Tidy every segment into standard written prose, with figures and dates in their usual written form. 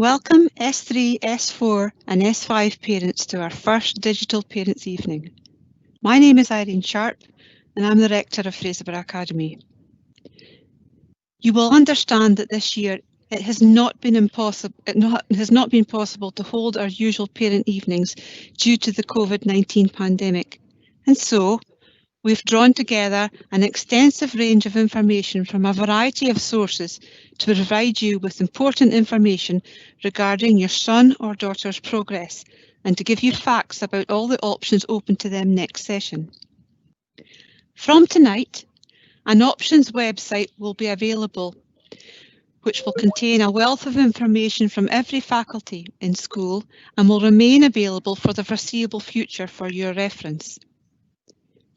Welcome S3, S4 and S5 parents to our first Digital Parents Evening. My name is Irene Sharp and I'm the Rector of Fraserburgh Academy. You will understand that this year it has not been possible to hold our usual parent evenings due to the COVID-19 pandemic, and so we've drawn together an extensive range of information from a variety of sources to provide you with important information regarding your son or daughter's progress and to give you facts about all the options open to them next session. From tonight, an options website will be available which will contain a wealth of information from every faculty in school and will remain available for the foreseeable future for your reference.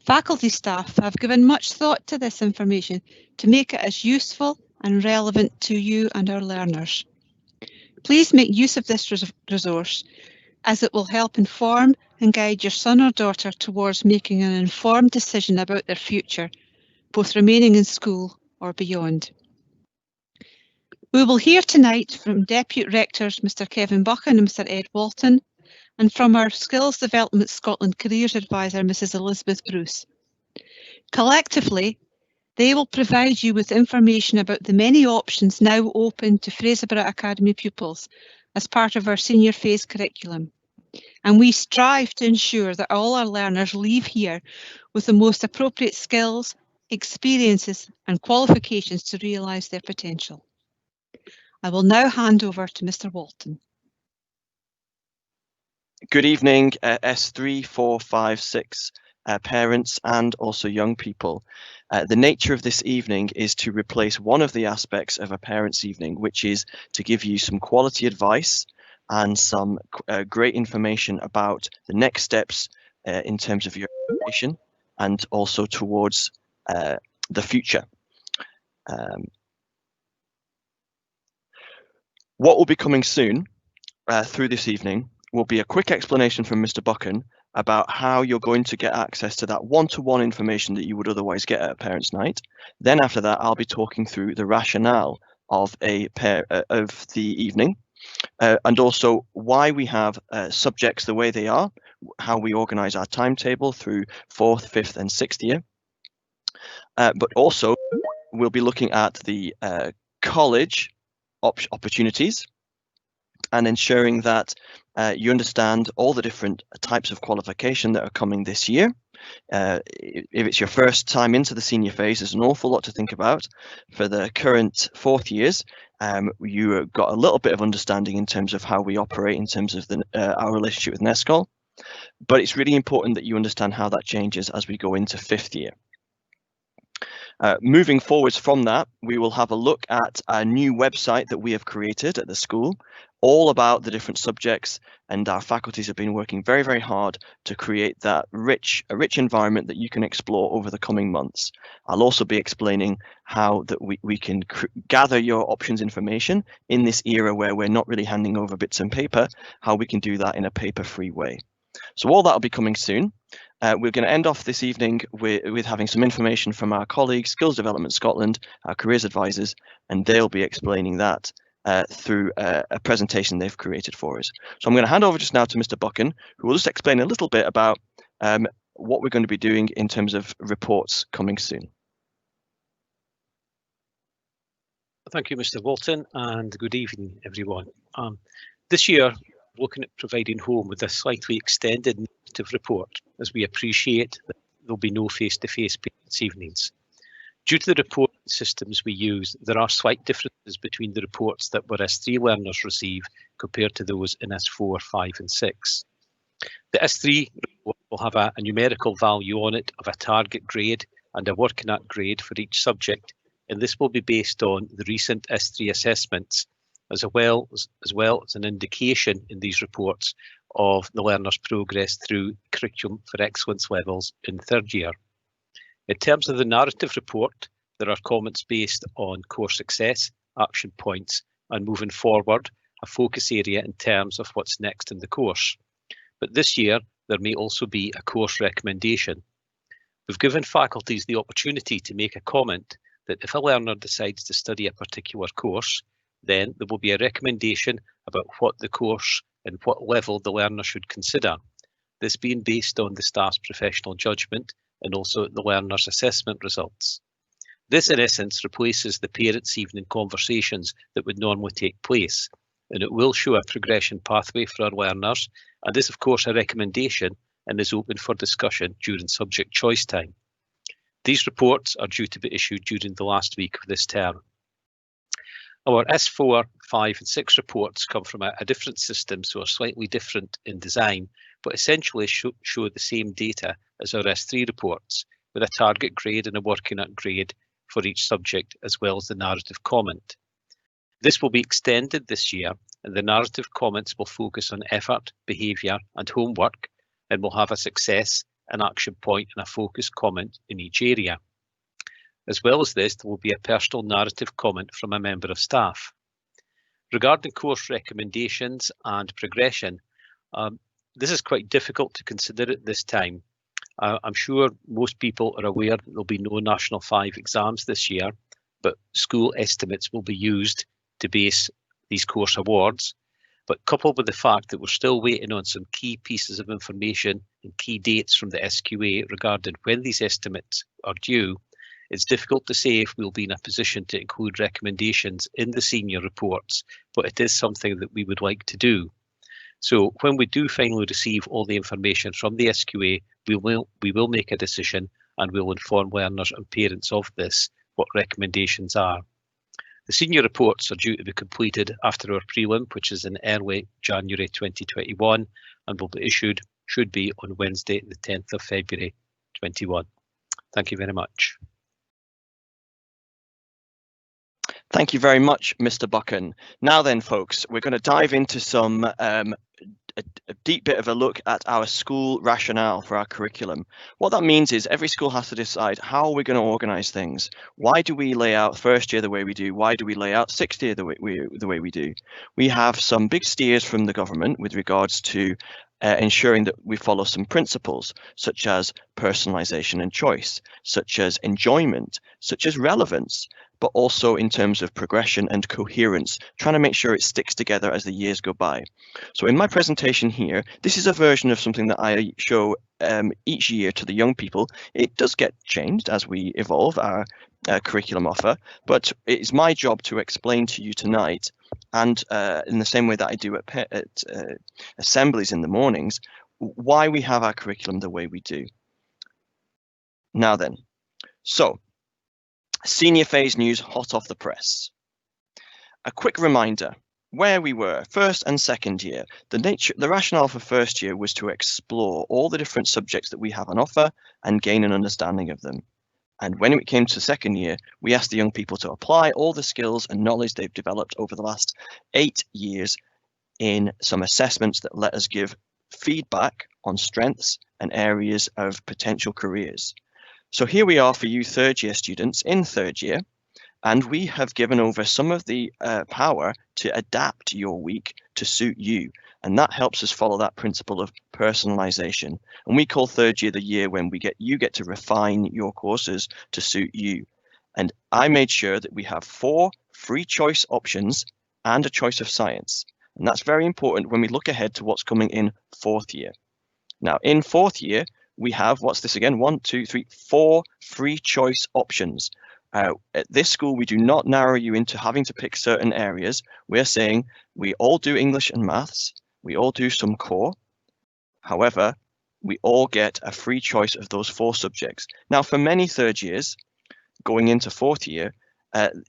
Faculty staff have given much thought to this information to make it as useful and relevant to you and our learners. Please make use of this resource as it will help inform and guide your son or daughter towards making an informed decision about their future, both remaining in school or beyond. We will hear tonight from Deputy Rectors Mr Kevin Buchan and Mr Ed Walton, and from our Skills Development Scotland Careers Advisor Mrs Elizabeth Bruce. Collectively, they will provide you with information about the many options now open to Fraserburgh Academy pupils as part of our senior phase curriculum. And we strive to ensure that all our learners leave here with the most appropriate skills, experiences and qualifications to realise their potential. I will now hand over to Mr Walton. Good evening, S3, 4, 5, 6 parents and also young people. The nature of this evening is to replace one of the aspects of a parents' evening, which is to give you some quality advice and some great information about the next steps in terms of your education and also towards the future. What will be coming soon through this evening will be a quick explanation from Mr Buchan about how you're going to get access to that one-to-one information that you would otherwise get at a parents' night. Then after that, I'll be talking through the rationale of the evening and also why we have subjects the way they are, how we organise our timetable through 4th, 5th and 6th year. But also we'll be looking at the college opportunities and ensuring that you understand all the different types of qualification that are coming this year. If it's your first time into the senior phase, there's an awful lot to think about. For the current 4th years, you got a little bit of understanding in terms of how we operate in terms of our relationship with NESCOL, but it's really important that you understand how that changes as we go into 5th year. Moving forwards from that, we will have a look at a new website that we have created at the school, all about the different subjects, and our faculties have been working very, very hard to create that a rich environment that you can explore over the coming months. I'll also be explaining how that we can gather your options information in this era where we're not really handing over bits and paper, how we can do that in a paper-free way. So all that will be coming soon. We're going to end off this evening with having some information from our colleagues, Skills Development Scotland, our careers advisors, and they'll be explaining that through a presentation they've created for us. So I'm going to hand over just now to Mr Buchan, who will just explain a little bit about what we're going to be doing in terms of reports coming soon. Thank you, Mr Walton, and good evening, everyone. This year, looking at providing home with a slightly extended narrative report, as we appreciate that there'll be no face-to-face parents' evenings. Due to the reporting systems we use, there are slight differences between the reports that our S3 learners receive compared to those in S4, 5 and 6. The S3 report will have a numerical value on it of a target grade and a working at grade for each subject, and this will be based on the recent S3 assessments, as well as an indication in these reports of the learner's progress through Curriculum for Excellence levels in 3rd year. In terms of the narrative report, there are comments based on course success, action points, and moving forward, a focus area in terms of what's next in the course. But this year, there may also be a course recommendation. We've given faculties the opportunity to make a comment that if a learner decides to study a particular course, Then there will be a recommendation about what the course and what level the learner should consider. This being based on the staff's professional judgment and also the learner's assessment results. This, in essence, replaces the parents' evening conversations that would normally take place, and it will show a progression pathway for our learners, and is, of course, a recommendation and is open for discussion during subject choice time. These reports are due to be issued during the last week of this term. Our S4, 5 and 6 reports come from a different system, so are slightly different in design, but essentially show the same data as our S3 reports, with a target grade and a working out grade for each subject, as well as the narrative comment. This will be extended this year, and the narrative comments will focus on effort, behaviour and homework, and will have a success, an action point and a focus comment in each area. As well as this, there will be a personal narrative comment from a member of staff. Regarding course recommendations and progression, this is quite difficult to consider at this time. I'm sure most people are aware that there'll be no National 5 exams this year, but school estimates will be used to base these course awards. But coupled with the fact that we're still waiting on some key pieces of information and key dates from the SQA regarding when these estimates are due, it's difficult to say if we'll be in a position to include recommendations in the senior reports, but it is something that we would like to do. So when we do finally receive all the information from the SQA, we will make a decision and we'll inform learners and parents of this, what recommendations are. The senior reports are due to be completed after our prelim, which is in early January 2021, and will be issued, should be on Wednesday, the 10th of February 21. Thank you very much. Thank you very much, Mr. Buchan. Now then, folks, we're going to dive into some a deep bit of a look at our school rationale for our curriculum. What that means is every school has to decide how we're going to organise things. Why do we lay out first year the way we do? Why do we lay out sixth year the way we do? We have some big steers from the government with regards to ensuring that we follow some principles such as personalisation and choice, such as enjoyment, such as relevance, but also in terms of progression and coherence, trying to make sure it sticks together as the years go by. So in my presentation here, this is a version of something that I show each year to the young people. It does get changed as we evolve our curriculum offer, but it's my job to explain to you tonight, and in the same way that I do at assemblies in the mornings, why we have our curriculum the way we do. Now then, so senior phase news hot off the press. A quick reminder where we were first and second year. The rationale for first year was to explore all the different subjects that we have on offer and gain an understanding of them. And when it came to second year, we asked the young people to apply all the skills and knowledge they've developed over the last 8 years in some assessments that let us give feedback on strengths and areas of potential careers. So here we are for you third year students in third year, and we have given over some of the power to adapt your week to suit you. And that helps us follow that principle of personalization. And we call third year the year when you get to refine your courses to suit you. And I made sure that we have 4 free choice options and a choice of science. And that's very important when we look ahead to what's coming in fourth year. Now in fourth year, we have, what's this again? 1, 2, 3, 4 free choice options. At this school, we do not narrow you into having to pick certain areas. We're saying we all do English and maths. We all do some core. However, we all get a free choice of those 4 subjects. Now, for many third years going into fourth year,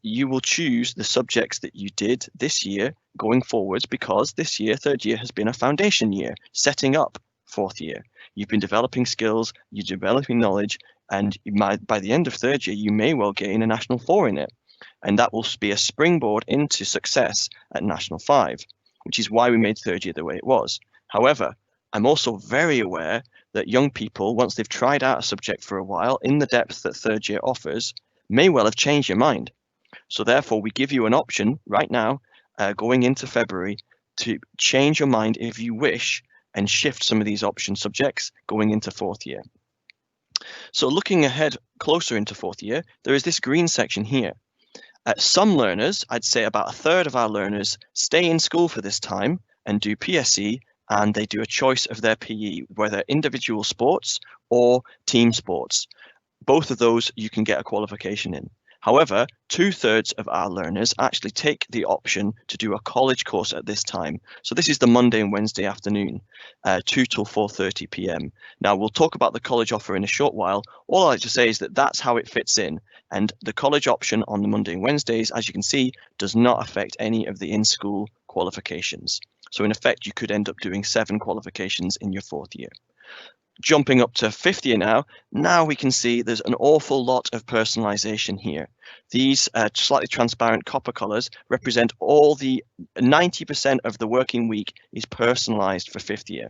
you will choose the subjects that you did this year going forwards, because this year, third year, has been a foundation year, setting up fourth year. You've been developing skills, you're developing knowledge, and by the end of third year, you may well gain a National 4 in it. And that will be a springboard into success at National 5, which is why we made third year the way it was. However, I'm also very aware that young people, once they've tried out a subject for a while, in the depth that third year offers, may well have changed your mind. So therefore, we give you an option right now, going into February, to change your mind if you wish, and shift some of these option subjects going into fourth year. So looking ahead closer into fourth year, there is this green section here. Some learners, I'd say about a third of our learners, stay in school for this time and do PSE, and they do a choice of their PE, whether individual sports or team sports. Both of those you can get a qualification in. However, 2/3 of our learners actually take the option to do a college course at this time. So this is the Monday and Wednesday afternoon, 2 till 4:30 p.m. Now we'll talk about the college offer in a short while. All I like to say is that that's how it fits in. And the college option on the Monday and Wednesdays, as you can see, does not affect any of the in-school qualifications. So in effect, you could end up doing 7 qualifications in your 4th year. Jumping up to 5th year now we can see there's an awful lot of personalization here. These slightly transparent copper colors represent all the 90% of the working week is personalized for 5th year.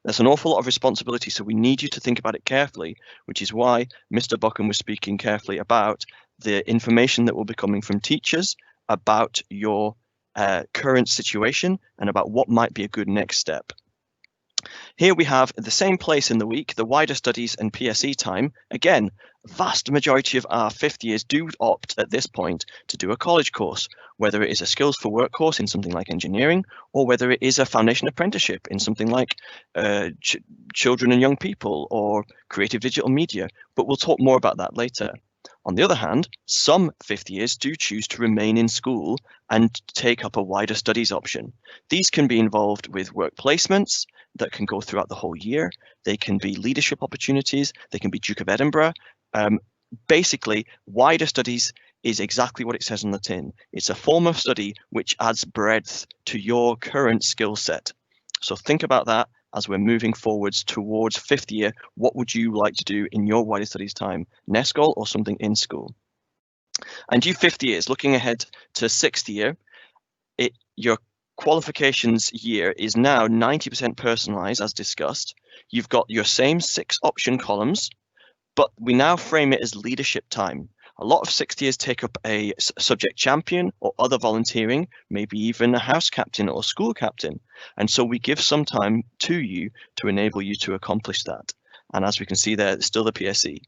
There's an awful lot of responsibility, so we need you to think about it carefully, which is why Mr. Buchan was speaking carefully about the information that will be coming from teachers about your current situation and about what might be a good next step. Here we have the same place in the week, the wider studies and PSE time. Again, vast majority of our 5th years do opt at this point to do a college course, whether it is a skills for work course in something like engineering, or whether it is a foundation apprenticeship in something like children and young people or creative digital media. But we'll talk more about that later. On the other hand, some 5th years do choose to remain in school and take up a wider studies option. These can be involved with work placements that can go throughout the whole year. They can be leadership opportunities. They can be Duke of Edinburgh. Basically, wider studies is exactly what it says on the tin. It's a form of study which adds breadth to your current skill set. So think about that as we're moving forwards towards 5th year. What would you like to do in your wider studies time? NESCOL or something in school? And you 5th years, looking ahead to 6th year, your qualifications year is now 90% personalized as discussed. You've got your same 6 option columns, but we now frame it as leadership time. A lot of 6th years take up a subject champion or other volunteering, maybe even a house captain or school captain. And so we give some time to you to enable you to accomplish that. And as we can see there, it's still the PSE.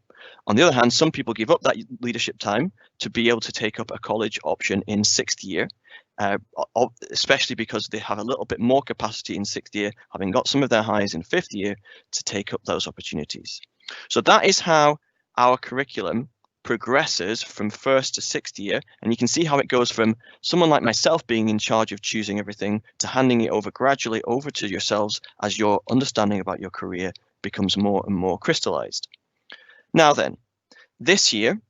On the other hand, some people give up that leadership time to be able to take up a college option in 6th year. Especially because they have a little bit more capacity in 6th year, having got some of their highs in 5th year to take up those opportunities. So that is how our curriculum progresses from 1st to 6th year, and you can see how it goes from someone like myself being in charge of choosing everything to handing it over gradually over to yourselves as your understanding about your career becomes more and more crystallized. Now then, this year,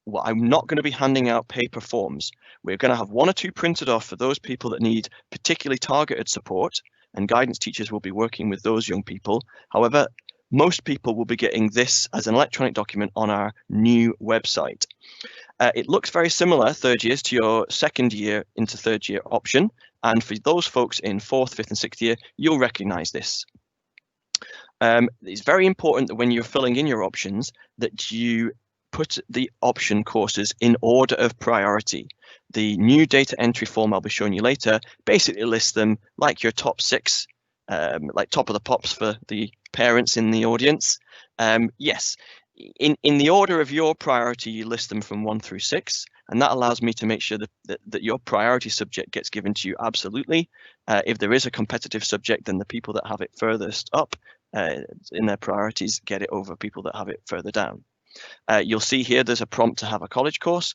well, I'm not going to be handing out paper forms. We're going to have 1 or 2 printed off for those people that need particularly targeted support, and guidance teachers will be working with those young people. However, most people will be getting this as an electronic document on our new website. It looks very similar, 3rd years, to your 2nd year into 3rd year option. And for those folks in 4th, 5th and 6th year, you'll recognize this. It's very important that when you're filling in your options that you put the option courses in order of priority. The new data entry form I'll be showing you later basically lists them like your top 6, like top of the pops for the parents in the audience. Yes, in the order of your priority, you list them from 1 through 6, and that allows me to make sure that your priority subject gets given to you absolutely. If there is a competitive subject, then the people that have it furthest up in their priorities get it over people that have it further down. You'll see here there's a prompt to have a college course.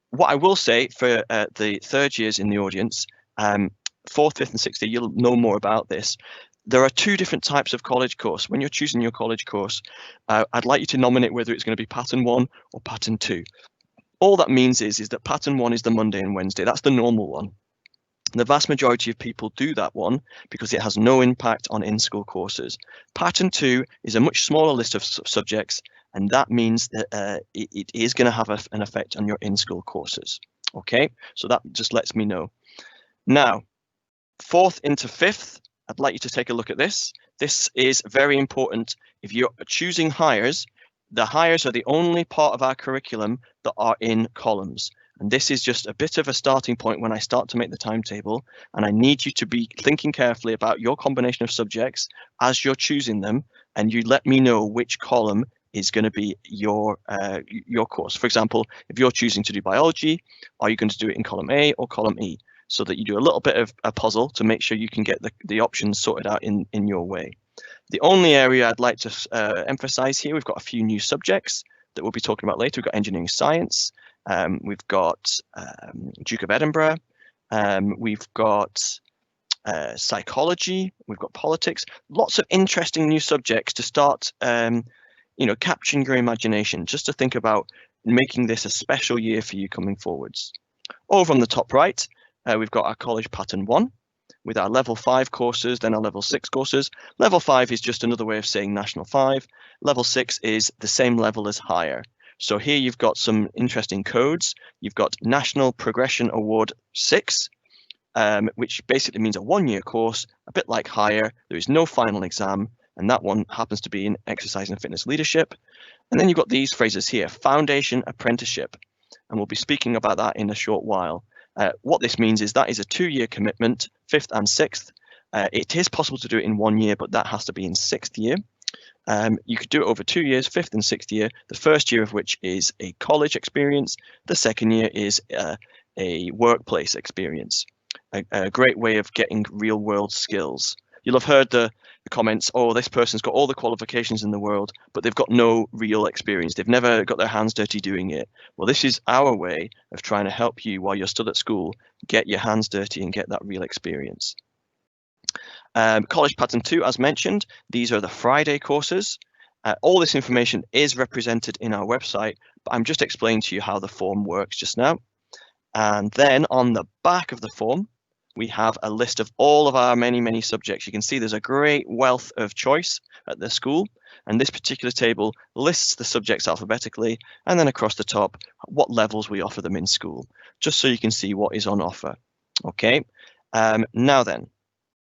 What I will say for the 3rd years in the audience, 4th, 5th and 6th year, you'll know more about this. There are 2 different types of college course. When you're choosing your college course, I'd like you to nominate whether it's going to be pattern 1 or pattern 2. All that means is that pattern 1 is the Monday and Wednesday. That's the normal one. The vast majority of people do that one because it has no impact on in-school courses. Pattern 2 is a much smaller list of subjects, and that means that it is going to have an effect on your in-school courses. Okay, so that just lets me know. Now, 4th into 5th, I'd like you to take a look at this. This is very important. If you're choosing hires, the hires are the only part of our curriculum that are in columns. And this is just a bit of a starting point when I start to make the timetable. And I need you to be thinking carefully about your combination of subjects as you're choosing them. And you let me know which column is going to be your course. For example, if you're choosing to do biology, are you going to do it in column A or column E? So that you do a little bit of a puzzle to make sure you can get the options sorted out in your way. The only area I'd like to emphasize here, we've got a few new subjects that we'll be talking about later. We've got engineering science, we've got Duke of Edinburgh, we've got psychology, we've got politics, lots of interesting new subjects to start capturing your imagination, just to think about making this a special year for you coming forwards. Over on the top right, we've got our college pattern 1 with our level 5 courses, then our level 6 courses. Level 5 is just another way of saying national 5. Level 6 is the same level as higher. So here you've got some interesting codes. You've got National Progression Award 6, which basically means a 1-year course, a bit like higher. There is no final exam, and that one happens to be in exercise and fitness leadership. And then you've got these phrases here, foundation apprenticeship, and we'll be speaking about that in a short while. What this means is that is a 2-year commitment, 5th and 6th. It is possible to do it in 1 year, but that has to be in 6th year. You could do it over 2 years, 5th and 6th year, the first year of which is a college experience. The second year is a workplace experience, a great way of getting real world skills. You'll have heard the comments, oh, this person's got all the qualifications in the world, but they've got no real experience. They've never got their hands dirty doing it. Well, this is our way of trying to help you while you're still at school, get your hands dirty and get that real experience. College Pattern 2, as mentioned, these are the Friday courses. All this information is represented in our website, but I'm just explaining to you how the form works just now. And then on the back of the form, we have a list of all of our many subjects. You can see there's a great wealth of choice at the school, and this particular table lists the subjects alphabetically, and then across the top, what levels we offer them in school, just so you can see what is on offer. Okay, now then,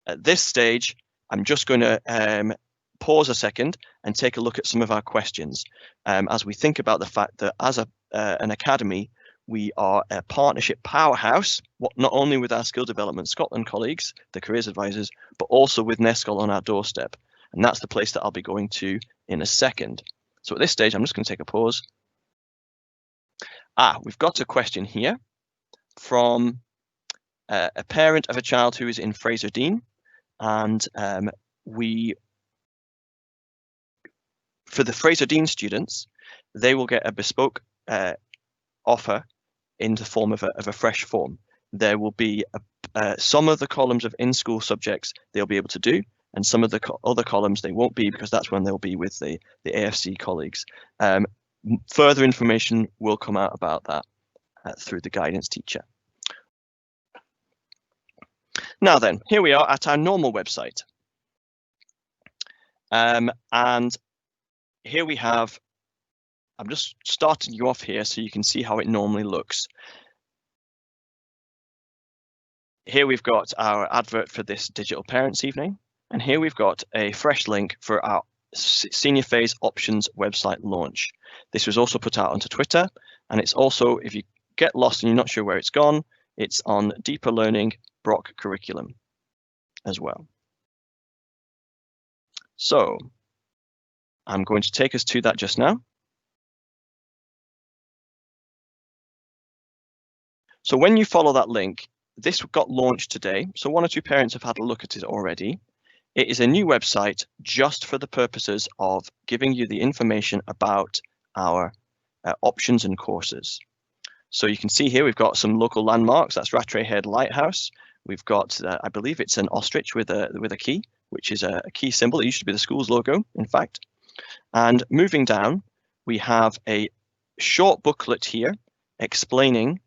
at this stage, I'm just going to pause a second and take a look at some of our questions as we think about the fact that as an academy, we are a partnership powerhouse, not only with our Skill Development Scotland colleagues, the careers advisors, but also with NESCOL on our doorstep. And that's the place that I'll be going to in a second. So at this stage, I'm just going to take a pause. We've got a question here from a parent of a child who is in Fraser Dean. And for the Fraser Dean students, they will get a bespoke offer in the form of a fresh form. There will be some of the columns of in-school subjects they'll be able to do, and some of the other columns they won't be, because that's when they'll be with the AFC colleagues. Further information will come out about that through the guidance teacher. Now then, here we are at our normal website. And here we have, I'm just starting you off here so you can see how it normally looks. Here we've got our advert for this digital parents evening, and here we've got a fresh link for our senior phase options website launch. This was also put out onto Twitter, and it's also, if you get lost and you're not sure where it's gone, it's on Deeper Learning Brock curriculum as well. So I'm going to take us to that just now. So when you follow that link, this got launched today. So 1 or 2 parents have had a look at it already. It is a new website just for the purposes of giving you the information about our options and courses. So you can see here we've got some local landmarks. That's Rattray Head Lighthouse. We've got, I believe it's an ostrich with a key, which is a key symbol. It used to be the school's logo, in fact. And moving down, we have a short booklet here explaining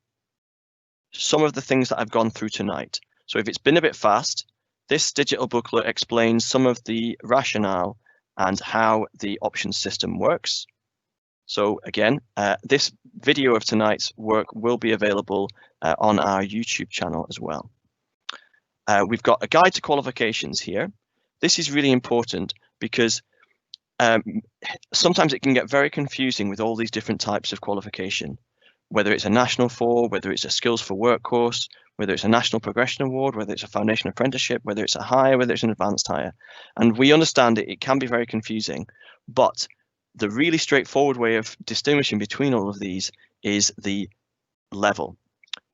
some of the things that I've gone through tonight. So if it's been a bit fast, this digital booklet explains some of the rationale and how the options system works. So again, this video of tonight's work will be available on our YouTube channel as well. We've got a guide to qualifications here. This is really important because sometimes it can get very confusing with all these different types of qualification, whether it's a National 4, whether it's a Skills for Work course, whether it's a National Progression Award, whether it's a Foundation Apprenticeship, whether it's a higher, whether it's an advanced higher. And we understand it can be very confusing, but the really straightforward way of distinguishing between all of these is the level,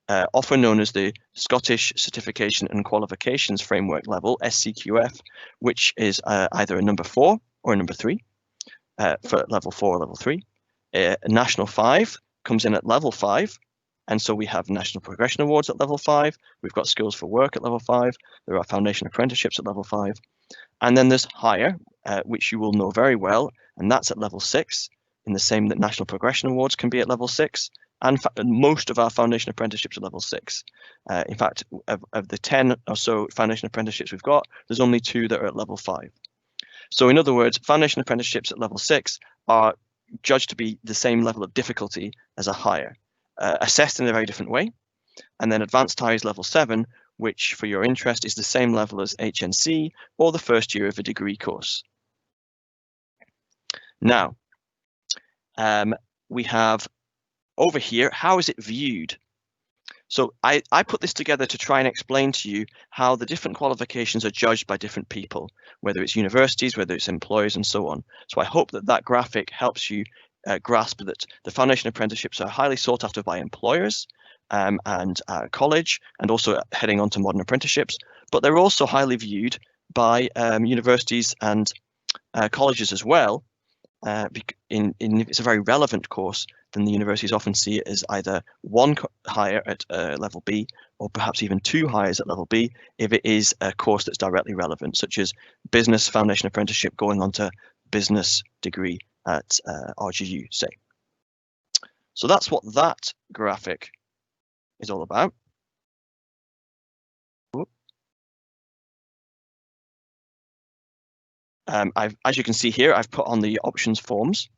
often known as the Scottish Certification and Qualifications Framework level, SCQF, which is either a number 4 or a number 3 for level 4 or level 3. National 5 comes in at level 5, and so we have National Progression Awards at level 5, we've got Skills for Work at level 5, there are Foundation Apprenticeships at level 5, and then there's Higher, which you will know very well, and that's at level 6, in the same that National Progression Awards can be at level 6, and most of our Foundation Apprenticeships are level 6. In fact, of the 10 or so Foundation Apprenticeships we've got, there's only 2 that are at level 5. So in other words, Foundation Apprenticeships at level 6 are judged to be the same level of difficulty as a Higher, assessed in a very different way. And then Advanced Higher is level 7, which for your interest is the same level as HNC or the first year of a degree course. Now, we have over here, how is it viewed? So I put this together to try and explain to you how the different qualifications are judged by different people, whether it's universities, whether it's employers, and so on. So I hope that that graphic helps you grasp that the Foundation Apprenticeships are highly sought after by employers and college, and also heading on to modern apprenticeships, but they're also highly viewed by universities and colleges as well. If it's a very relevant course, then the universities often see it as either 1 higher at level B, or perhaps even 2 hires at level B if it is a course that's directly relevant, such as Business Foundation Apprenticeship going on to business degree at RGU, say. So that's what that graphic is all about. As you can see here, I've put on the options forms.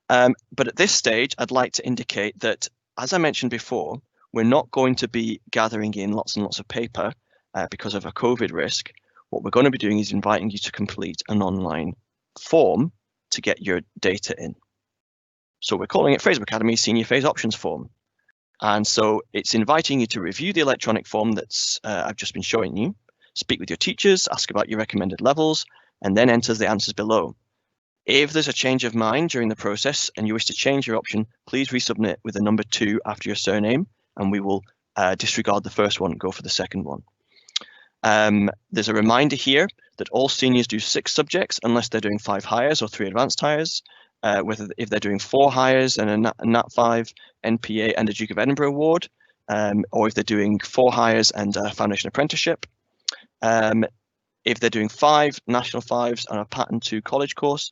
But at this stage, I'd like to indicate that, as I mentioned before, we're not going to be gathering in lots and lots of paper because of a COVID risk. What we're going to be doing is inviting you to complete an online form to get your data in. So we're calling it Fraser Academy Senior Phase Options Form. And so it's inviting you to review the electronic form that's I've just been showing you, speak with your teachers, ask about your recommended levels, and then enter the answers below. If there's a change of mind during the process and you wish to change your option, please resubmit with the number 2 after your surname, and we will disregard the first one and go for the second one. There's a reminder here that all seniors do 6 subjects unless they're doing 5 hires or 3 advanced hires. If they're doing 4 hires and a Nat 5, NPA and a Duke of Edinburgh award, or if they're doing 4 hires and a Foundation Apprenticeship. If they're doing 5 National 5s and a Pattern 2 college course.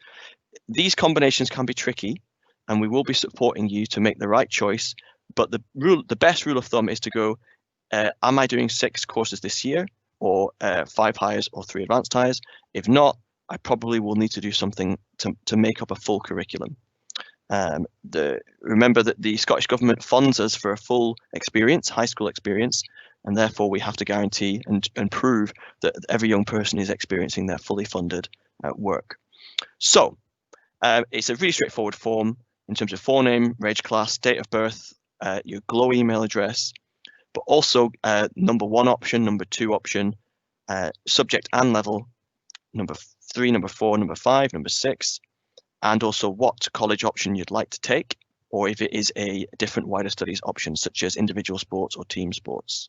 These combinations can be tricky, and we will be supporting you to make the right choice. But the best rule of thumb is to go, am I doing 6 courses this year, or 5 hires or 3 advanced hires? If not, I probably will need to do something to make up a full curriculum. Remember that the Scottish Government funds us for a full experience, high school experience, and therefore we have to guarantee and prove that every young person is experiencing their fully funded work. So it's a really straightforward form in terms of forename, reg class, date of birth, your GLOW email address, but also number 1 option, number 2 option, subject and level, number 3, number 4, number 5, number 6, and also what college option you'd like to take, or if it is a different wider studies option, such as individual sports or team sports.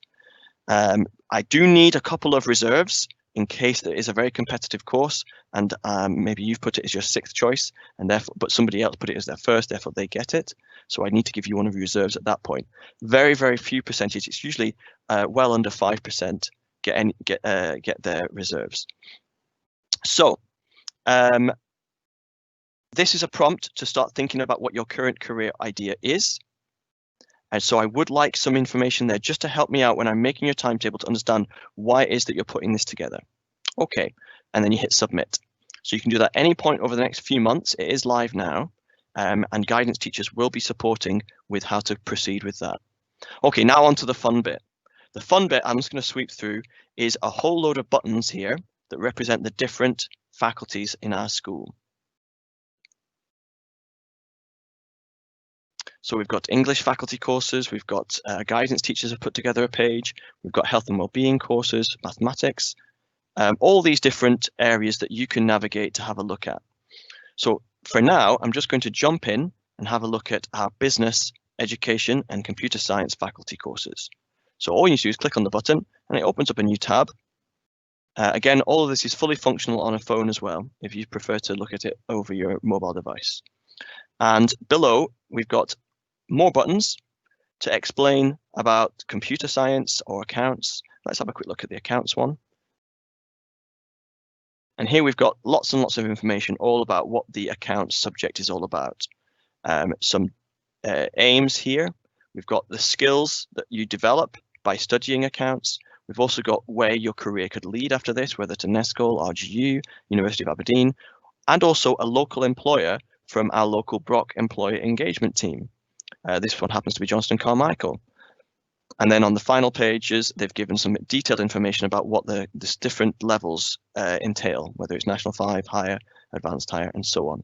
I do need a couple of reserves in case there is a very competitive course, and maybe you've put it as your 6th choice, and therefore, but somebody else put it as their 1st, therefore they get it. So I need to give you one of your reserves at that point. Very, very few percentage. It's usually well under 5% get their reserves. So this is a prompt to start thinking about what your current career idea is. And so I would like some information there just to help me out when I'm making your timetable to understand why it is that you're putting this together. Okay, and then you hit submit. So you can do that any point over the next few months. It is live now, and guidance teachers will be supporting with how to proceed with that. Okay, now on to the fun bit. The fun bit I'm just going to sweep through is a whole load of buttons here that represent the different faculties in our school. So we've got English faculty courses, we've got guidance teachers have put together a page, we've got health and wellbeing courses, mathematics, all these different areas that you can navigate to have a look at. So for now, I'm just going to jump in and have a look at our business, education and computer science faculty courses. So all you need to do is click on the button and it opens up a new tab. Again, all of this is fully functional on a phone as well, if you prefer to look at it over your mobile device. And below, we've got more buttons to explain about computer science or accounts. Let's have a quick look at the accounts one. And here we've got lots and lots of information all about what the accounts subject is all about. Some aims here. We've got the skills that you develop by studying accounts. We've also got where your career could lead after this, whether to NESCOL, RGU, University of Aberdeen, and also a local employer from our local Brock employer engagement team. This one happens to be Johnston Carmichael. And then on the final pages, they've given some detailed information about what the different levels entail, whether it's National 5, Higher, Advanced Higher, and so on.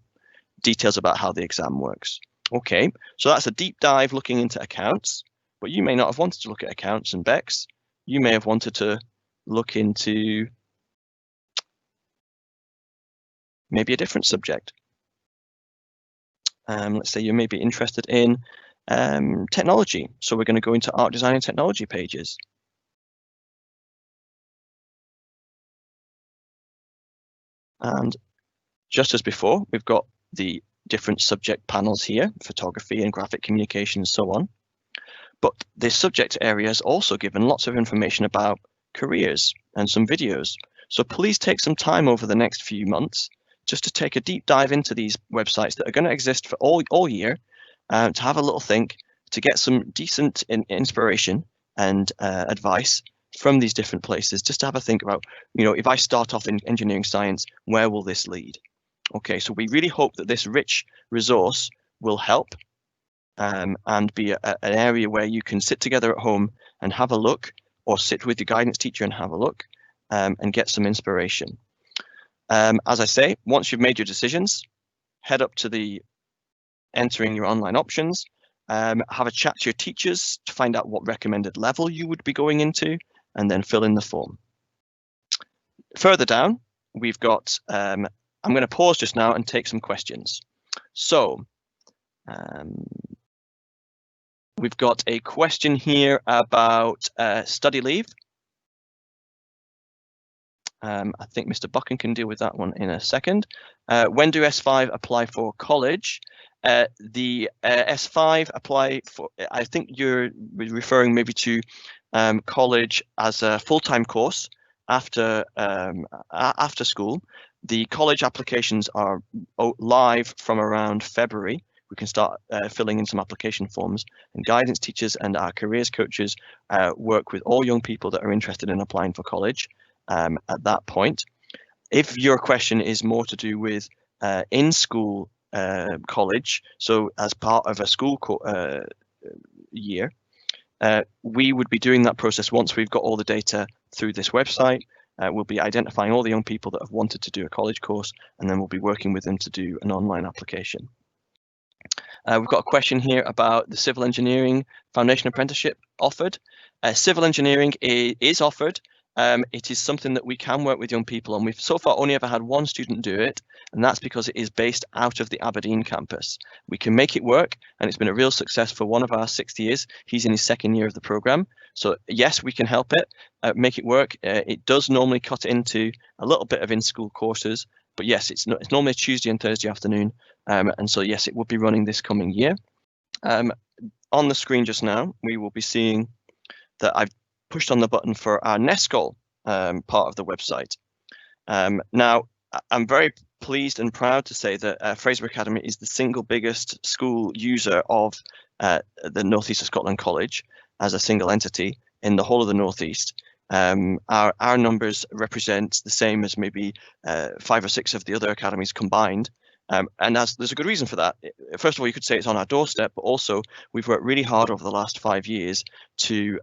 Details about how the exam works. Okay, so that's a deep dive looking into accounts, but you may not have wanted to look at accounts and BECS. You may have wanted to look into maybe a different subject. Let's say you may be interested in technology. So we're going to go into art, design and technology pages. And just as before, we've got the different subject panels here, photography and graphic communication and so on. But the subject area is also given lots of information about careers and some videos. So please take some time over the next few months just to take a deep dive into these websites that are going to exist for all year, to have a little think, to get some decent inspiration and advice from these different places, just to have a think about, you know, if I start off in engineering science, where will this lead? Okay, so we really hope that this rich resource will help and be an area where you can sit together at home and have a look, or sit with your guidance teacher and have a look and get some inspiration. As I say, once you've made your decisions, head up to the entering your online options, have a chat to your teachers to find out what recommended level you would be going into, and then fill in the form. Further down, we've got, I'm going to pause just now and take some questions. So we've got a question here about study leave. I think Mr. Buchan can deal with that one in a second. When do S5 apply for college? The S5 apply for, I think you're referring maybe to college as a full-time course after school. The college applications are live from around February. We can start filling in some application forms, and guidance teachers and our careers coaches work with all young people that are interested in applying for college at that point. If your question is more to do with in-school college, so as part of a school year, we would be doing that process once we've got all the data through this website. We'll be identifying all the young people that have wanted to do a college course, and then we'll be working with them to do an online application. We've got a question here about the civil engineering foundation apprenticeship offered. Civil engineering is offered. It is something that we can work with young people on. We've so far only ever had one student do it, and that's because it is based out of the Aberdeen campus. We can make it work, and it's been a real success for one of our 6th years. He's in his 2nd year of the program. So yes, we can help it, make it work. It does normally cut into a little bit of in-school courses, but yes, it's normally a Tuesday and Thursday afternoon. And so yes, it will be running this coming year. On the screen just now, we will be seeing that I've pushed on the button for our NESCOL part of the website. Now, I'm very pleased and proud to say that Fraser Academy is the single biggest school user of the North East of Scotland College as a single entity in the whole of the North East. Our numbers represent the same as maybe 5 or 6 of the other academies combined. And there's a good reason for that. First of all, you could say it's on our doorstep, but also we've worked really hard over the last 5 years to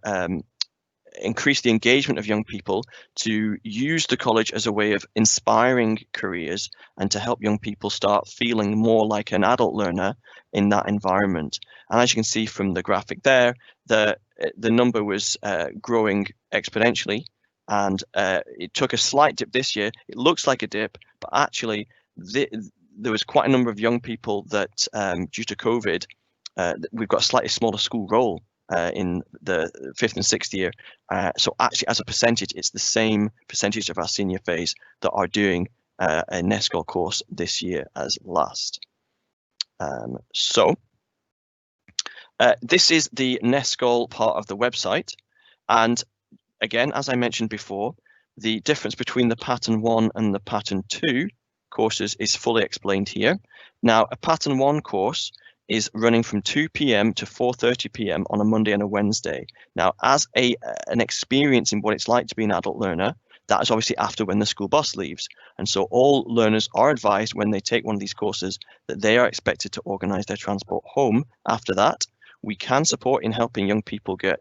increase the engagement of young people, to use the college as a way of inspiring careers and to help young people start feeling more like an adult learner in that environment. And as you can see from the graphic there, the number was growing exponentially, and it took a slight dip this year. It looks like a dip, but actually there was quite a number of young people that, due to COVID, we've got a slightly smaller school roll in the 5th and 6th year. So actually, as a percentage, it's the same percentage of our senior phase that are doing a NESCOL course this year as last. This is the NESCOL part of the website. And again, as I mentioned before, the difference between the Pattern 1 and the Pattern 2 courses is fully explained here. Now, a Pattern 1 course is running from 2 p.m. to 4:30 p.m. on a Monday and a Wednesday. Now, as an experience in what it's like to be an adult learner, that is obviously after when the school bus leaves. And so all learners are advised when they take one of these courses that they are expected to organise their transport home after that. We can support in helping young people get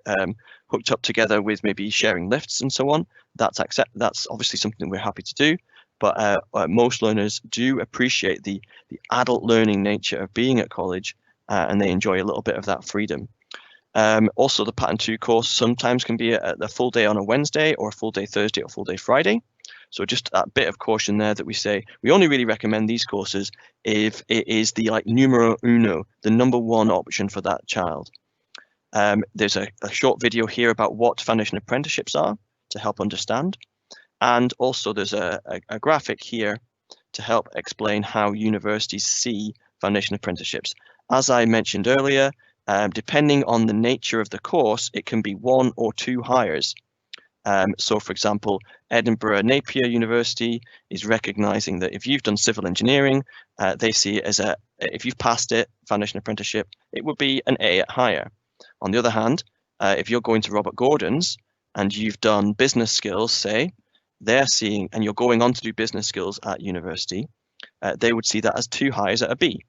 hooked up together with maybe sharing lifts and so on. That's obviously something we're happy to do. But most learners do appreciate the adult learning nature of being at college, and they enjoy a little bit of that freedom. Also, the Pattern 2 course sometimes can be a full day on a Wednesday, or a full day Thursday, or full day Friday. So just that bit of caution there, that we say we only really recommend these courses if it is the numero uno, the #1 option for that child. There's a short video here about what foundation apprenticeships are to help understand. And also there's a graphic here to help explain how universities see foundation apprenticeships. As I mentioned earlier, depending on the nature of the course, it can be 1 or 2 hires. So for example, Edinburgh Napier University is recognizing that if you've done civil engineering, they see it as if you've passed it, foundation apprenticeship, it would be an A at hire. On the other hand, if you're going to Robert Gordon's and you've done business skills, say, they're seeing, and you're going on to do business skills at university, they would see that as 2 hires at a B.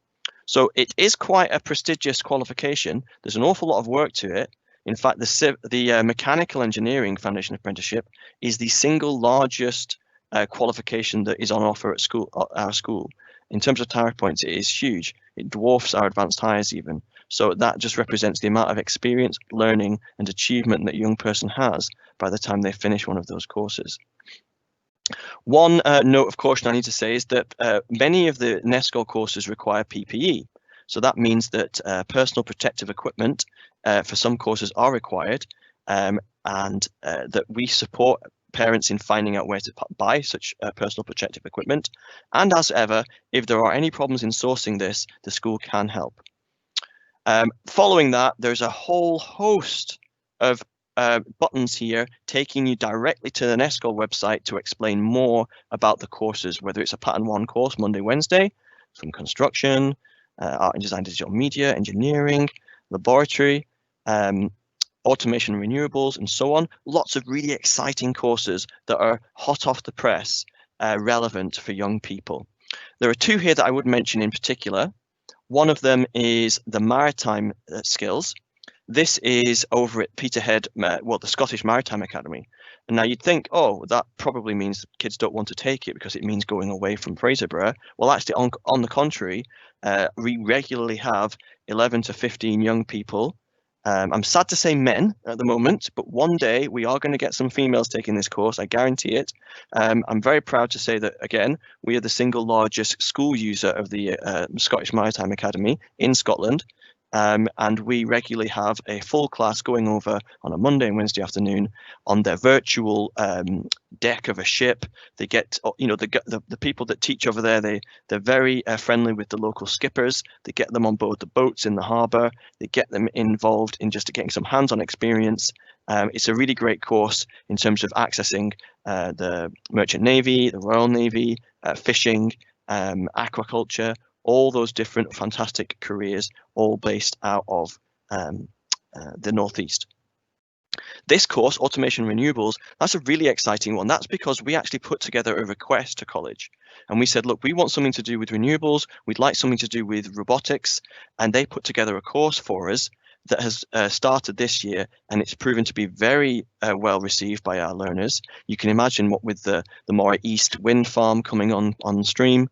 So it is quite a prestigious qualification. There's an awful lot of work to it. In fact, the mechanical engineering foundation apprenticeship is the single largest qualification that is on offer at our school. In terms of tariff points, it is huge. It dwarfs our advanced hires even. So that just represents the amount of experience, learning, and achievement that a young person has by the time they finish one of those courses. One note of caution I need to say is that many of the NESCOL courses require PPE. So that means that personal protective equipment for some courses are required, and that we support parents in finding out where to buy such personal protective equipment. And as ever, if there are any problems in sourcing this, the school can help. Following that, there's a whole host of buttons here taking you directly to the NESCOL website to explain more about the courses, whether it's a Pattern 1 course, Monday, Wednesday, from construction, art and design, digital media, engineering, laboratory, automation and renewables, and so on. Lots of really exciting courses that are hot off the press, relevant for young people. There are 2 here that I would mention in particular. One of them is the maritime skills. This is over at Peterhead, the Scottish Maritime Academy. And now you'd think, oh, that probably means kids don't want to take it because it means going away from Fraserburgh. Well, actually, on the contrary, we regularly have 11 to 15 young people. I'm sad to say men at the moment, but one day we are going to get some females taking this course, I guarantee it. I'm very proud to say that, again, we are the single largest school user of the Scottish Maritime Academy in Scotland. And we regularly have a full class going over on a Monday and Wednesday afternoon on their virtual deck of a ship. They get, the people that teach over there, they're very friendly with the local skippers. They get them on board the boats in the harbour. They get them involved in just getting some hands-on experience. It's a really great course in terms of accessing the Merchant Navy, the Royal Navy, fishing, aquaculture, all those different fantastic careers, all based out of the Northeast. This course, Automation Renewables, that's a really exciting one. That's because we actually put together a request to college. And we said, look, we want something to do with renewables. We'd like something to do with robotics. And they put together a course for us that has started this year, and it's proven to be very well received by our learners. You can imagine what with the Moray East wind farm coming on stream,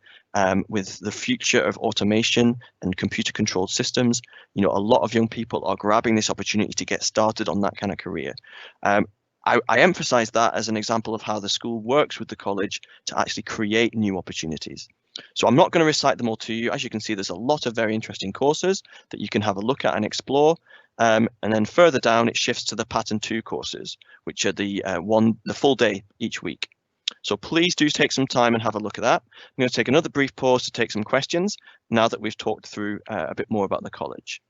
with the future of automation and computer controlled systems, a lot of young people are grabbing this opportunity to get started on that kind of career. I emphasize that as an example of how the school works with the college to actually create new opportunities. So I'm not going to recite them all to you. As you can see, there's a lot of very interesting courses that you can have a look at and explore. And then further down, it shifts to the Pattern 2 courses, which are the full day each week. So please do take some time and have a look at that. I'm going to take another brief pause to take some questions now that we've talked through a bit more about the college.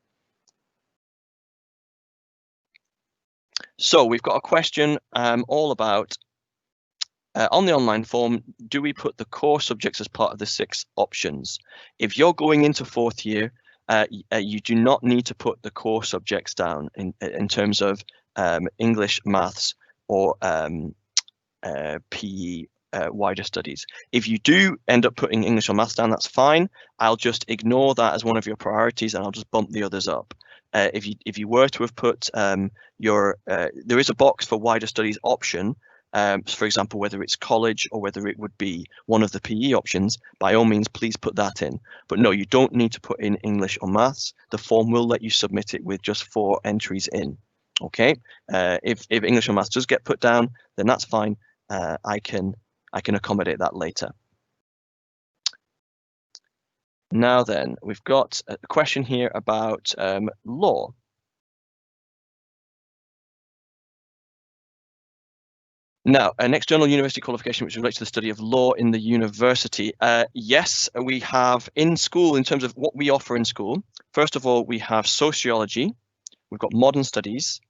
So we've got a question all about, on the online form, do we put the core subjects as part of the 6 options? If you're going into 4th year, you do not need to put the core subjects down in terms of English, maths, or PE, wider studies. If you do end up putting English or maths down, that's fine. I'll just ignore that as one of your priorities and I'll just bump the others up. If you were to have put there is a box for wider studies option, for example, whether it's college or whether it would be one of the PE options, by all means, please put that in. But no, you don't need to put in English or maths. The form will let you submit it with just 4 entries in. Okay, if English or maths does get put down, then that's fine. I can accommodate that later. Now then, we've got a question here about law. Now, an external university qualification which relates to the study of law in the university. Yes, we have in school, in terms of what we offer in school, first of all, we have sociology, we've got modern studies,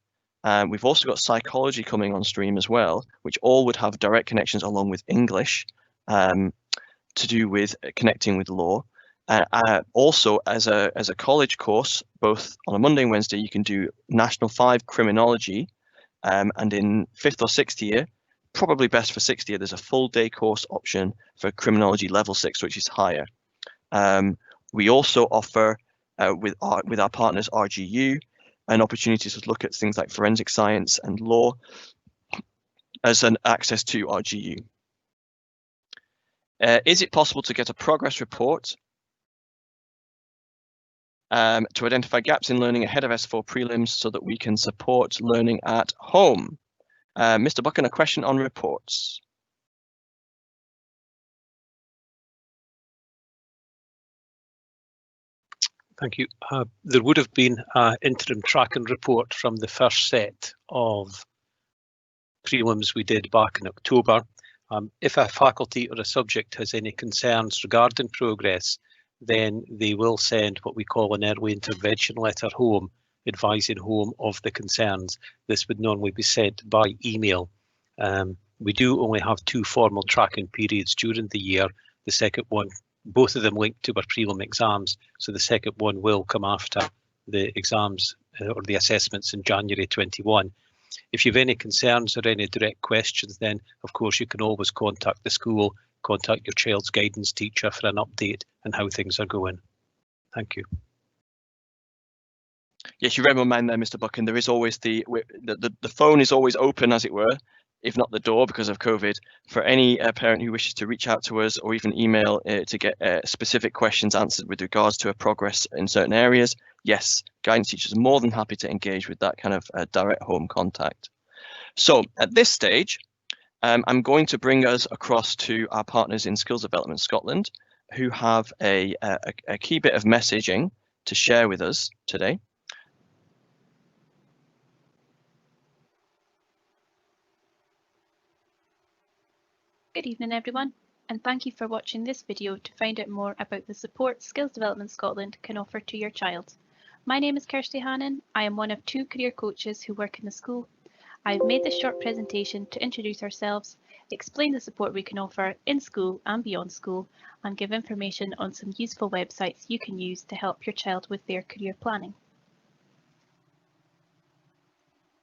we've also got psychology coming on stream as well, which all would have direct connections along with English to do with connecting with law. Also, as a college course, both on a Monday and Wednesday, you can do National 5 Criminology, and in 5th or 6th year, probably best for 6th year, there's a full day course option for Criminology Level 6, which is higher. We also offer, with our partners RGU, an opportunity to look at things like forensic science and law as an access to RGU. Is it possible to get a progress report to identify gaps in learning ahead of S4 prelims so that we can support learning at home? Mr. Buchan, a question on reports. Thank you. There would have been an interim tracking report from the first set of prelims we did back in October. If a faculty or a subject has any concerns regarding progress, then they will send what we call an early intervention letter home, advising home of the concerns. This would normally be sent by email. We do only have 2 formal tracking periods during the year. The second one, both of them linked to our prelim exams, so the second one will come after the exams or the assessments in January 21. If you have any concerns or any direct questions, then of course you can always contact the school, contact your child's guidance teacher for an update on how things are going. Thank you. Yes, you read my mind there, Mr. Buchan. There is always the phone is always open, as it were, if not the door because of COVID, for any parent who wishes to reach out to us or even email to get specific questions answered with regards to a progress in certain areas. Yes, guidance teachers are more than happy to engage with that kind of direct home contact. So at this stage, I'm going to bring us across to our partners in Skills Development Scotland, who have a key bit of messaging to share with us today. Good evening everyone, and thank you for watching this video to find out more about the support Skills Development Scotland can offer to your child. My name is Kirsty Hannon. I am one of 2 career coaches who work in the school. I have made this short presentation to introduce ourselves, explain the support we can offer in school and beyond school, and give information on some useful websites you can use to help your child with their career planning.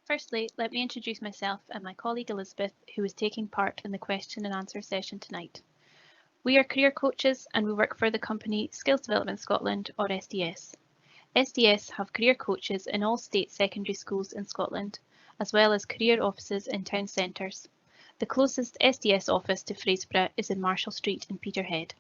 Firstly, let me introduce myself and my colleague Elizabeth, who is taking part in the question and answer session tonight. We are career coaches and we work for the company Skills Development Scotland, or SDS. SDS have career coaches in all state secondary schools in Scotland, as well as career offices in town centres. The closest SDS office to Fraserburgh is in Marshall Street in Peterhead.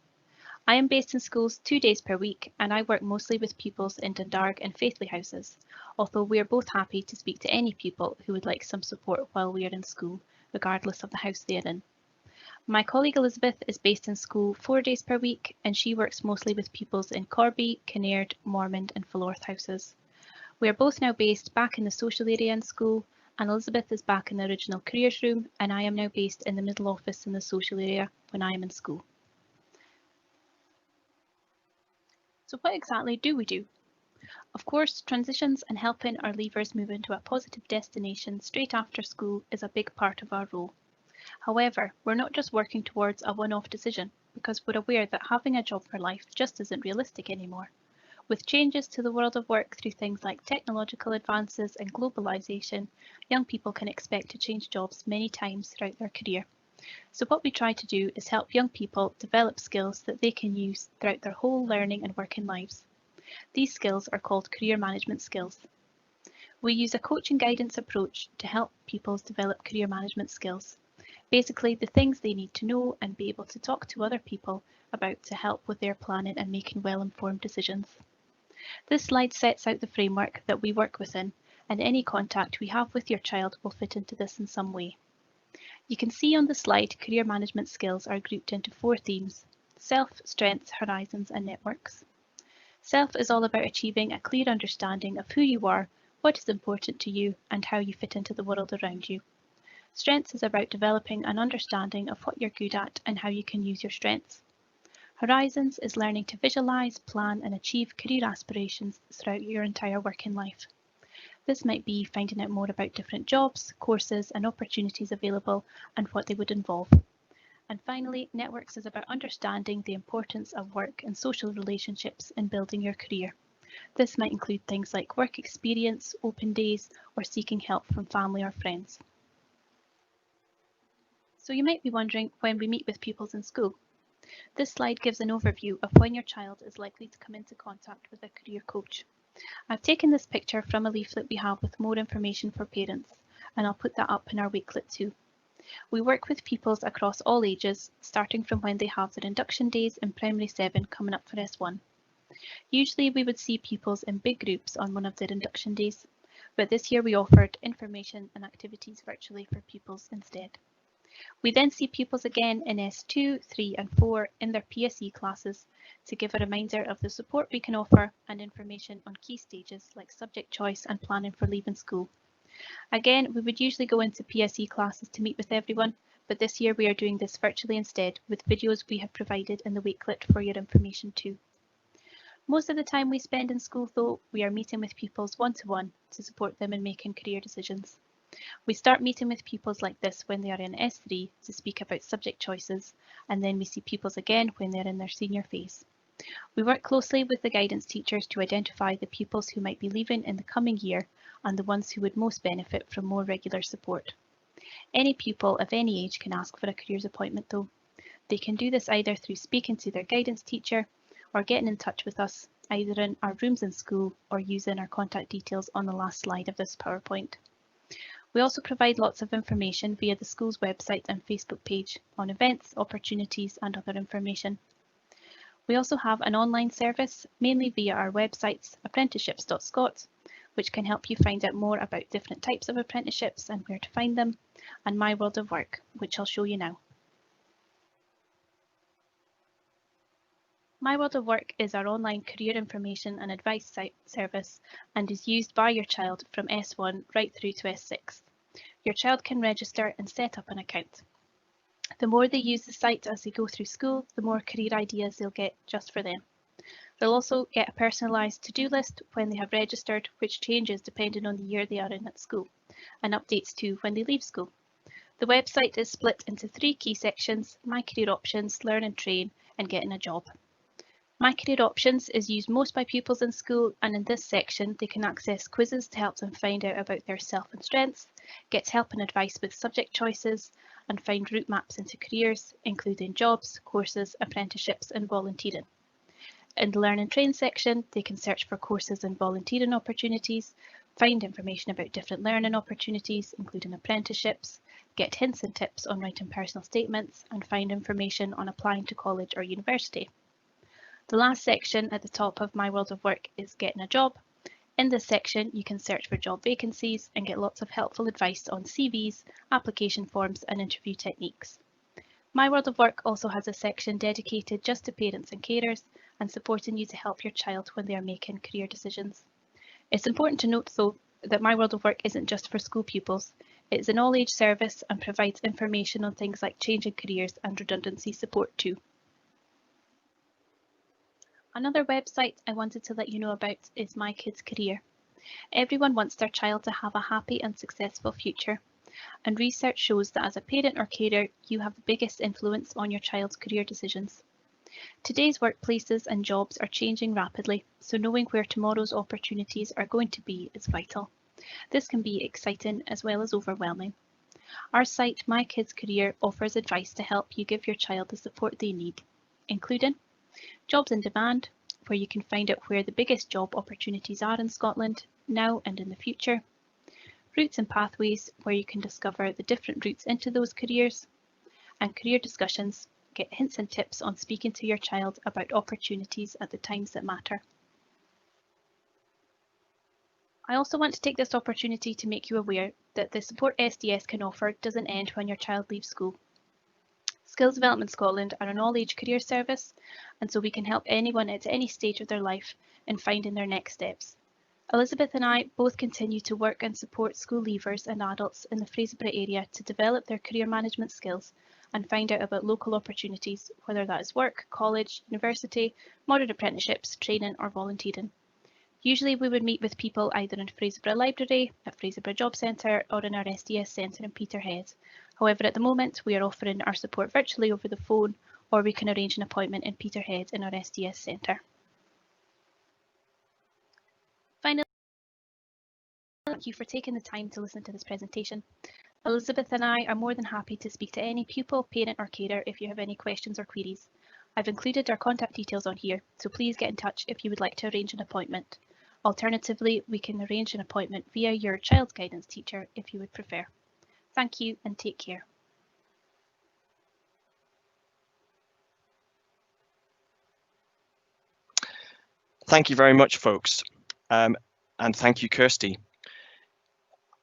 I am based in schools 2 days per week, and I work mostly with pupils in Dundalk and Faithly houses, although we are both happy to speak to any pupil who would like some support while we are in school, regardless of the house they are in. My colleague Elizabeth is based in school 4 days per week, and she works mostly with pupils in Corby, Kinnaird, Mormond and Falorth houses. We are both now based back in the social area in school, and Elizabeth is back in the original careers room, and I am now based in the middle office in the social area when I am in school. So what exactly do we do? Of course, transitions and helping our leavers move into a positive destination straight after school is a big part of our role. However, we're not just working towards a one-off decision, because we're aware that having a job for life just isn't realistic anymore. With changes to the world of work through things like technological advances and globalisation, young people can expect to change jobs many times throughout their career. So what we try to do is help young people develop skills that they can use throughout their whole learning and working lives. These skills are called career management skills. We use a coaching guidance approach to help people develop career management skills. Basically, the things they need to know and be able to talk to other people about to help with their planning and making well-informed decisions. This slide sets out the framework that we work within, and any contact we have with your child will fit into this in some way. You can see on the slide career management skills are grouped into 4 themes: self, strengths, horizons and networks. Self is all about achieving a clear understanding of who you are, what is important to you and how you fit into the world around you. Strengths is about developing an understanding of what you're good at and how you can use your strengths. Horizons is learning to visualise, plan and achieve career aspirations throughout your entire working life. This might be finding out more about different jobs, courses and opportunities available and what they would involve. And finally, networks is about understanding the importance of work and social relationships in building your career. This might include things like work experience, open days, or seeking help from family or friends. So you might be wondering when we meet with pupils in school. This slide gives an overview of when your child is likely to come into contact with a career coach. I've taken this picture from a leaflet we have with more information for parents, and I'll put that up in our weeklet too. We work with pupils across all ages, starting from when they have their induction days in Primary 7 coming up for S1. Usually we would see pupils in big groups on one of their induction days, but this year we offered information and activities virtually for pupils instead. We then see pupils again in S2, 3 and 4 in their PSE classes to give a reminder of the support we can offer and information on key stages like subject choice and planning for leaving school. Again, we would usually go into PSE classes to meet with everyone, but this year we are doing this virtually instead with videos we have provided in the weeklet for your information too. Most of the time we spend in school though, we are meeting with pupils one-to-one to support them in making career decisions. We start meeting with pupils like this when they are in S3 to speak about subject choices, and then we see pupils again when they're in their senior phase. We work closely with the guidance teachers to identify the pupils who might be leaving in the coming year and the ones who would most benefit from more regular support. Any pupil of any age can ask for a careers appointment though. They can do this either through speaking to their guidance teacher or getting in touch with us, either in our rooms in school or using our contact details on the last slide of this PowerPoint. We also provide lots of information via the school's website and Facebook page on events, opportunities and other information. We also have an online service, mainly via our websites apprenticeships.scot, which can help you find out more about different types of apprenticeships and where to find them, and My World of Work, which I'll show you now. My World of Work is our online career information and advice service and is used by your child from S1 right through to S6. Your child can register and set up an account. The more they use the site as they go through school, the more career ideas they'll get just for them. They'll also get a personalised to-do list when they have registered, which changes depending on the year they are in at school, and updates too when they leave school. The website is split into 3 key sections: My Career Options, Learn and Train, and Getting a Job. My Career Options is used most by pupils in school, and in this section they can access quizzes to help them find out about their self and strengths, get help and advice with subject choices, and find route maps into careers, including jobs, courses, apprenticeships and volunteering. In the Learn and Train section, they can search for courses and volunteering opportunities, find information about different learning opportunities, including apprenticeships, get hints and tips on writing personal statements, and find information on applying to college or university. The last section at the top of My World of Work is Getting a Job. In this section, you can search for job vacancies and get lots of helpful advice on CVs, application forms and interview techniques. My World of Work also has a section dedicated just to parents and carers and supporting you to help your child when they are making career decisions. It's important to note, though, that My World of Work isn't just for school pupils. It's an all-age service and provides information on things like changing careers and redundancy support too. Another website I wanted to let you know about is My Kids Career. Everyone wants their child to have a happy and successful future, and research shows that as a parent or carer, you have the biggest influence on your child's career decisions. Today's workplaces and jobs are changing rapidly, so knowing where tomorrow's opportunities are going to be is vital. This can be exciting as well as overwhelming. Our site, My Kids Career, offers advice to help you give your child the support they need, including jobs in demand, where you can find out where the biggest job opportunities are in Scotland, now and in the future, routes and pathways, where you can discover the different routes into those careers, and career discussions, get hints and tips on speaking to your child about opportunities at the times that matter. I also want to take this opportunity to make you aware that the support SDS can offer doesn't end when your child leaves school. Skills Development Scotland are an all-age career service, and so we can help anyone at any stage of their life in finding their next steps. Elizabeth and I both continue to work and support school leavers and adults in the Fraserburgh area to develop their career management skills and find out about local opportunities, whether that is work, college, university, modern apprenticeships, training or volunteering. Usually we would meet with people either in Fraserburgh Library, at Fraserburgh Job Centre or in our SDS Centre in Peterhead. However, at the moment we are offering our support virtually over the phone, or we can arrange an appointment in Peterhead in our SDS Centre. Finally, thank you for taking the time to listen to this presentation. Elizabeth and I are more than happy to speak to any pupil, parent or carer if you have any questions or queries. I've included our contact details on here, so please get in touch if you would like to arrange an appointment. Alternatively, we can arrange an appointment via your child's guidance teacher if you would prefer. Thank you and take care. Thank you very much, folks. And thank you, Kirsty.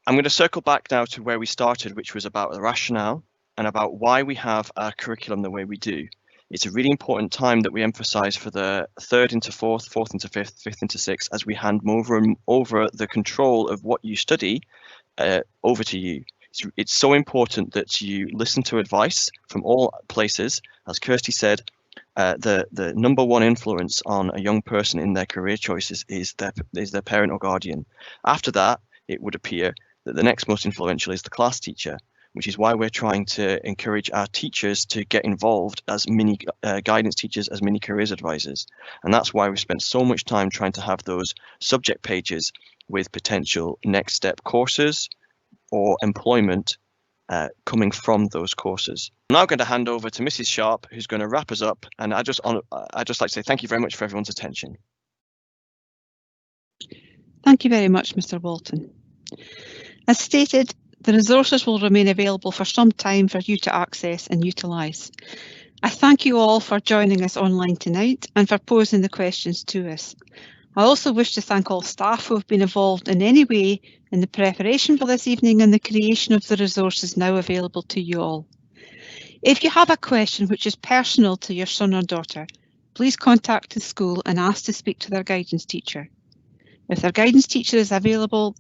I'm going to circle back now to where we started, which was about the rationale and about why we have our curriculum the way we do. It's a really important time that we emphasize for the third into fourth, fourth into fifth, fifth into sixth, as we hand over the control of what you study over to you. It's so important that you listen to advice from all places. As Kirsty said, the number one influence on a young person in their career choices is their parent or guardian. After that, it would appear that the next most influential is the class teacher, which is why we're trying to encourage our teachers to get involved as mini guidance teachers, as mini careers advisors. And that's why we spent so much time trying to have those subject pages with potential next step courses or employment coming from those courses. I'm now going to hand over to Mrs. Sharp, who's going to wrap us up. And I just like to say thank you very much for everyone's attention. Thank you very much, Mr. Walton. As stated, the resources will remain available for some time for you to access and utilise. I thank you all for joining us online tonight and for posing the questions to us. I also wish to thank all staff who have been involved in any way in the preparation for this evening and the creation of the resources now available to you all. If you have a question which is personal to your son or daughter, please contact the school and ask to speak to their guidance teacher. If their guidance teacher is available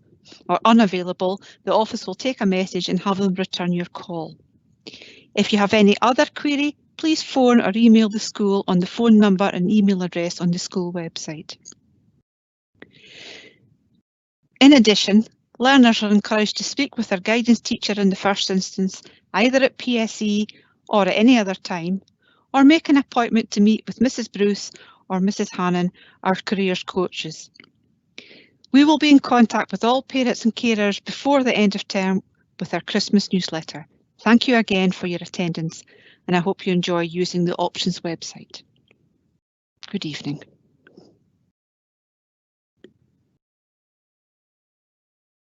or unavailable, the office will take a message and have them return your call. If you have any other query, please phone or email the school on the phone number and email address on the school website. In addition, learners are encouraged to speak with their guidance teacher in the first instance, either at PSE or at any other time, or make an appointment to meet with Mrs. Bruce or Mrs. Hannon, our careers coaches. We will be in contact with all parents and carers before the end of term with our Christmas newsletter. Thank you again for your attendance, and I hope you enjoy using the Options website. Good evening.